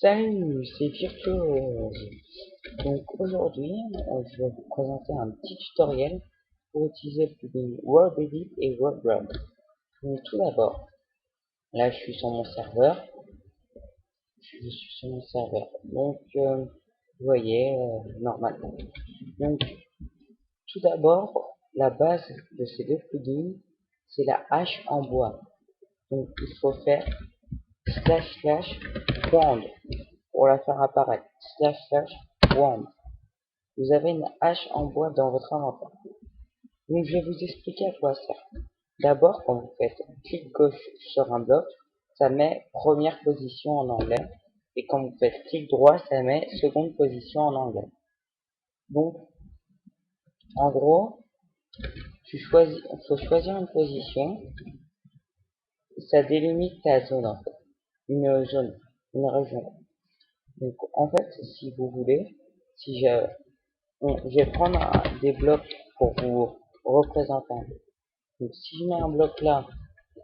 Salut, c'est Virtuose. Donc aujourd'hui, je vais vous présenter un petit tutoriel pour utiliser le plugin WorldEdit et WordWrap. Donc tout d'abord, là je suis sur mon serveur. Donc vous voyez normalement. Donc tout d'abord, la base de ces deux plugins, c'est la hache en bois. Donc il faut faire / wand pour la faire apparaître. / wand. Vous avez une hache en bois dans votre inventaire. Donc je vais vous expliquer à quoi ça sert. D'abord, quand vous faites clic gauche sur un bloc, ça met première position en anglais. Et quand vous faites clic droit, ça met seconde position en anglais. Donc, en gros, il faut choisir une position. Ça délimite ta zone en fait. Une zone, une région. Donc en fait, si vous voulez, si je vais prendre des blocs pour vous représenter un peu. Donc si je mets un bloc là,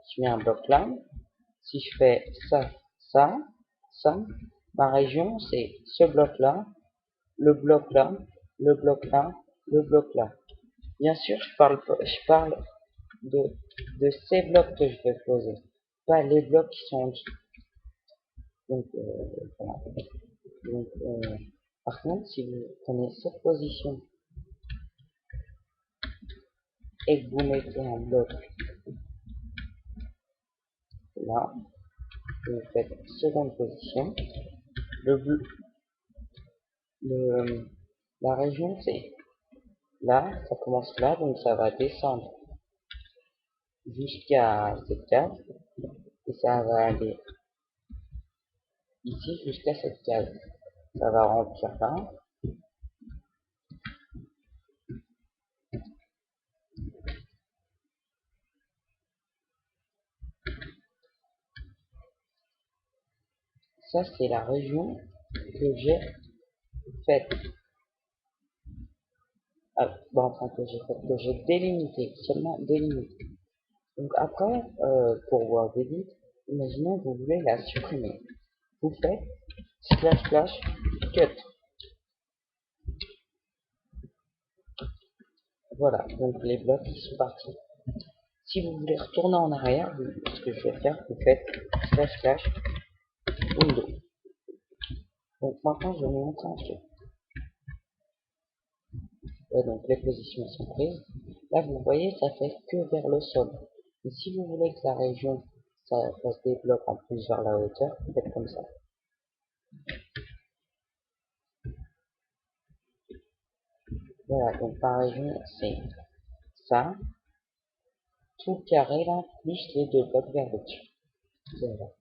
je mets un bloc là. Si je fais ça, ça, ça, ma région c'est ce bloc là, le bloc là, le bloc là, le bloc là. Bien sûr, je parle de ces blocs que je vais poser, pas les blocs qui sont en dessous. Donc, voilà. Donc, par contre, si vous prenez cette position et que vous mettez un bloc là, vous faites seconde position, le, la région c'est là, ça commence là, donc ça va descendre jusqu'à cette case, et ça va aller ici jusqu'à cette case. Ça va remplir là. Ça, c'est la région que j'ai faite. Enfin, que j'ai délimité, seulement délimité. Donc après, pour WorldEdit, imaginons que vous voulez la supprimer. Vous faites / cut. Voilà, donc les blocs ils sont partis. Si vous voulez retourner en arrière, ce que je vais faire, vous faites / window. Donc maintenant, je vais vous montrer un truc. Ouais, donc les positions sont prises. Là, vous voyez, ça fait que vers le sol. Et si vous voulez que la région, ça fasse des blocs en plus vers la hauteur, vous faites comme ça. Voilà, donc par région, c'est ça, tout carré là, plus les deux blocs vers le dessus. Voilà.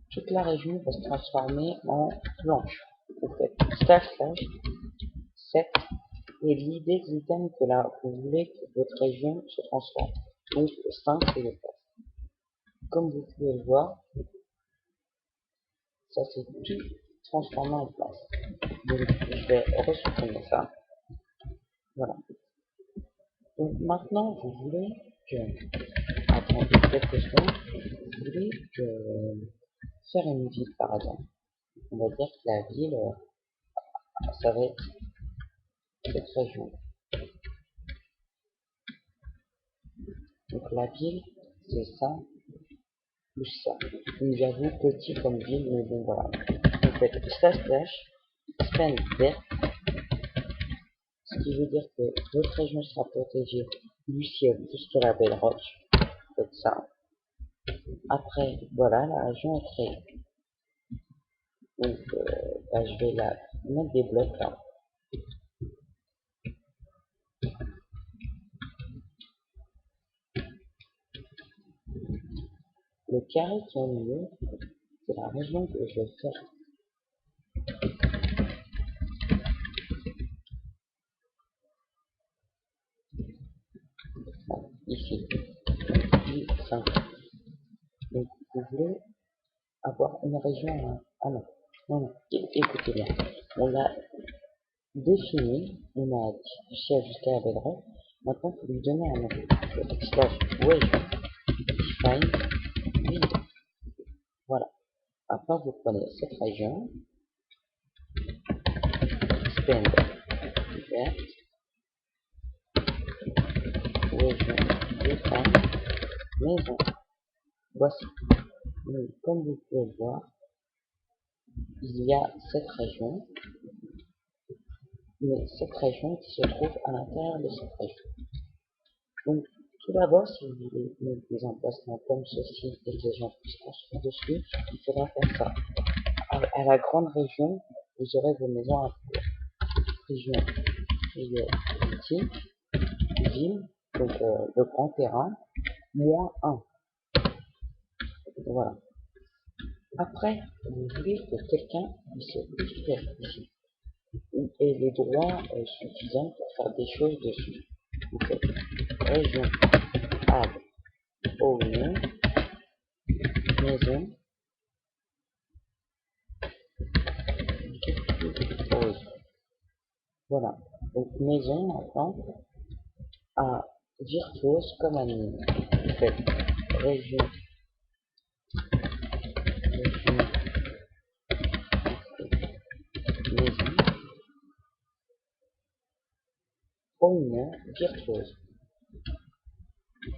Toute la région va se transformer en blanche. Vous faites / set, et l'idée de l'item que là, vous voulez que votre région se transforme. Donc 5, c'est le cas. Comme vous pouvez le voir, ça c'est tout transformé en place. Donc je vais resupprimer ça. Voilà. Donc maintenant, vous voulez que, attendez quelques secondes, vous voulez que faire une ville par exemple. On va dire que la ville, ça va être cette région. Donc la ville, c'est ça, plus ça. Donc j'avoue petit comme ville, mais bon voilà. Vous faites / spend vert, ce qui veut dire que votre région sera protégée du ciel jusqu'à la belle roche. Faites ça. Après, voilà, la région est créée. Donc, je vais la mettre des blocs là. Le carré qui est au milieu, c'est la région que je vais faire ici. Puis 5. Donc, vous voulez avoir une région. Ah non, non, non, écoutez bien. On a défini, on a du ciel jusqu'à la belle roche. Maintenant, il faut lui donner un nom. / wave define vide. Voilà. Après, vous prenez cette région, Verte. Région Bretagne. Maison. Voici. Donc, comme vous pouvez le voir, il y a cette région, mais cette région qui se trouve à l'intérieur de cette région. Donc, tout d'abord, si vous voulez mettre des emplacements comme ceci et que les gens puissent construire dessus, il faudra faire ça. À la grande région, vous aurez vos maisons à région politique, ville, donc le grand terrain, -1. Voilà. Après, vous voulez que quelqu'un puisse construire ici et les droits suffisants pour faire des choses dessus. Vous faites région, add, owner, maison, pause. Voilà. Donc maison maintenant à virtuose comme admin. Vous faites région, maison, owner, virtuose.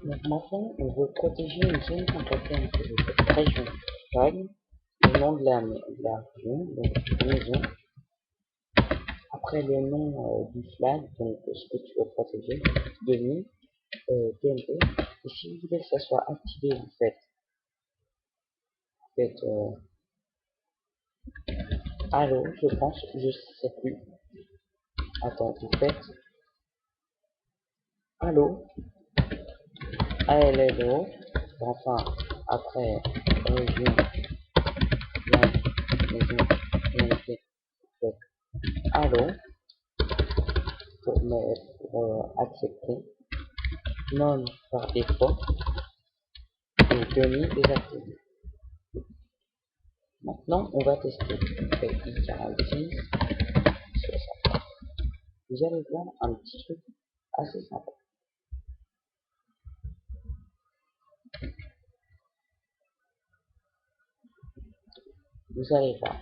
Donc maintenant, on veut protéger une zone temporelle de cette région flag, le nom de la région, donc maison. Après le nom du flag, donc ce que tu veux protéger, demi, TNT. Et si vous voulez que ça soit activé, vous faites allo, je pense, je sais plus. Attends, vous faites allo, ALLO, enfin, après région, flag, maison, TNT, vous faites allo, pour accepter, non par défaut, et demi désactivé. Maintenant, on va tester. Fait I46, 60. Vous allez voir un petit truc assez sympa. Vous allez voir.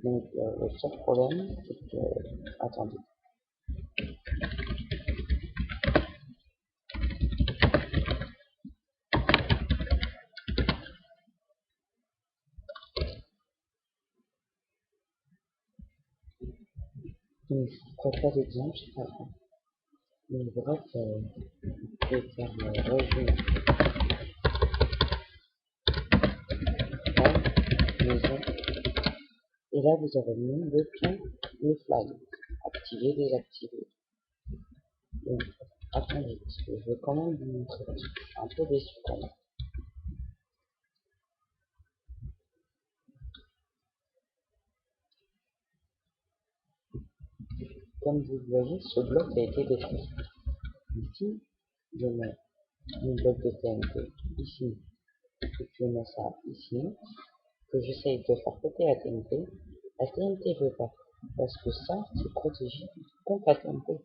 Donc, le seul problème, c'est que... Attendez. Donc, je ne ferai pas d'exemple, c'est pas grave. Mais bref, vous pouvez faire région, flag, maison. Et là, vous avez mis l'option de flag. Activer, désactiver. Donc, attendez, parce que je veux quand même vous montrer, parce que je suis un peu déçu quand même. Comme vous le voyez, ce bloc a été détruit. Ici, je mets une bloc de TNT ici, et je mets ça ici, que j'essaye de faire péter la TNT veut pas, parce que ça, c'est protégé contre la TNT.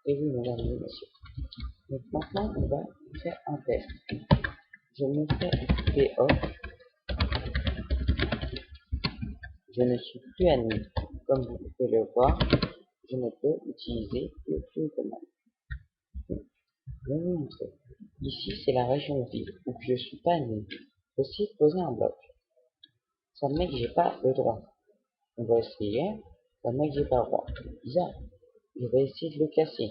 Et oui, mesdames et messieurs. Donc maintenant, on va faire un test. Je me fais équiper off, je ne suis plus admis. Comme vous pouvez le voir, je ne peux utiliser aucune commande. Je vais vous montrer. Ici, c'est la région ville, où je suis pas admis. Aussi, poser un bloc. Ça me met que j'ai pas le droit. On va essayer. Ça me met que j'ai pas le droit. Bizarre. Je vais essayer de le casser.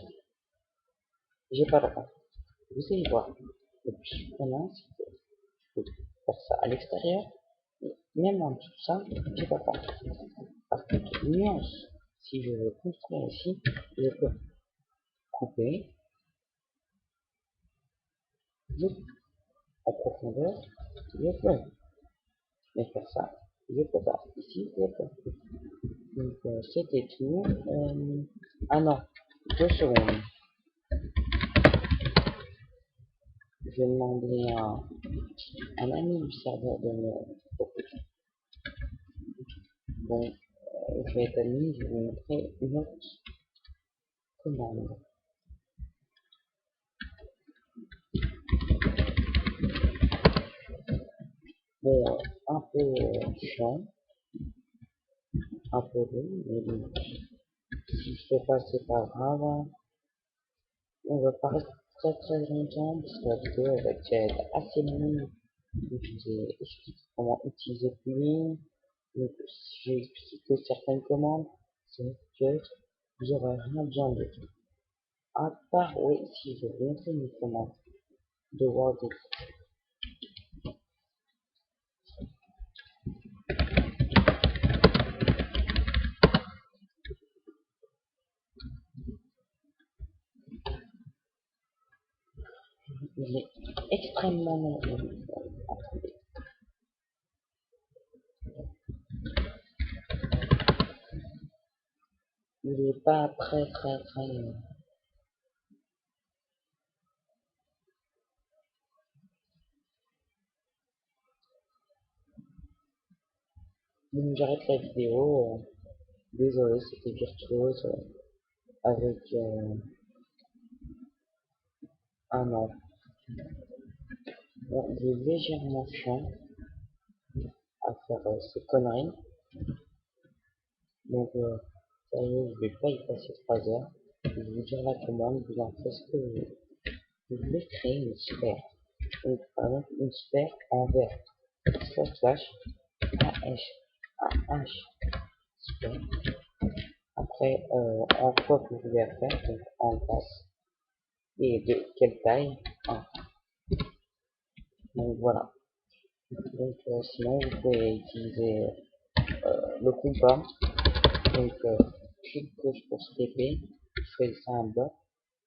J'ai pas le droit. Vous allez voir. Le plus surprenant, c'est que je peux faire ça à l'extérieur. Et même en dessous de ça, j'ai pas le droit. Par contre, nuance. Si je veux construire ici, je peux couper. En profondeur, je peux. Mais faire ça, je peux pas. Ici, je peux. Donc, c'était tout. Ah non, 2 secondes. Je vais demander à un ami du serveur de me proposer. Bon, je vais être ami, je vais vous montrer une autre commande. Bon, un peu chiant, un peu long, mais bon, si je fais pas, c'est pas grave, hein. On va pas rester très longtemps parce que la vidéo elle va être assez longue. Donc, je vous ai expliqué comment utiliser Plugin. Donc, j'ai expliqué certaines commandes, c'est que vous aurez rien besoin de tout. À part, oui, si je vais vous montrer une commande de WordX. Il est extrêmement long. Attendez. Il est pas très long. Donc, j'arrête la vidéo. Désolé, c'était virtuose avec un an. Bon, il est légèrement chiant à faire ces conneries. Donc, sérieux, je vais pas y passer 3 heures. Je vais vous dire la commande, vous en faites ce que vous voulez. Vous voulez créer une sphère. Donc, par exemple, une sphère en vert. Slash AH sphère. Après, en quoi vous voulez faire, donc en face. Et de quelle taille? Donc voilà. Donc sinon, vous pouvez utiliser le compas. Donc, clic gauche pour stepper, choisissez un bloc,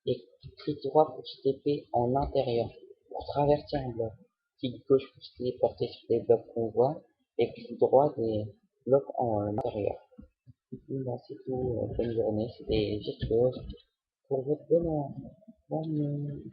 et clic droit pour stepper en intérieur, pour traverser un bloc. Clic gauche pour se téléporter sur les blocs qu'on voit, et clic droit des blocs en intérieur. Bah, c'est tout, bonne journée, c'était Virtuose, pour votre bonheur. Bonne nuit.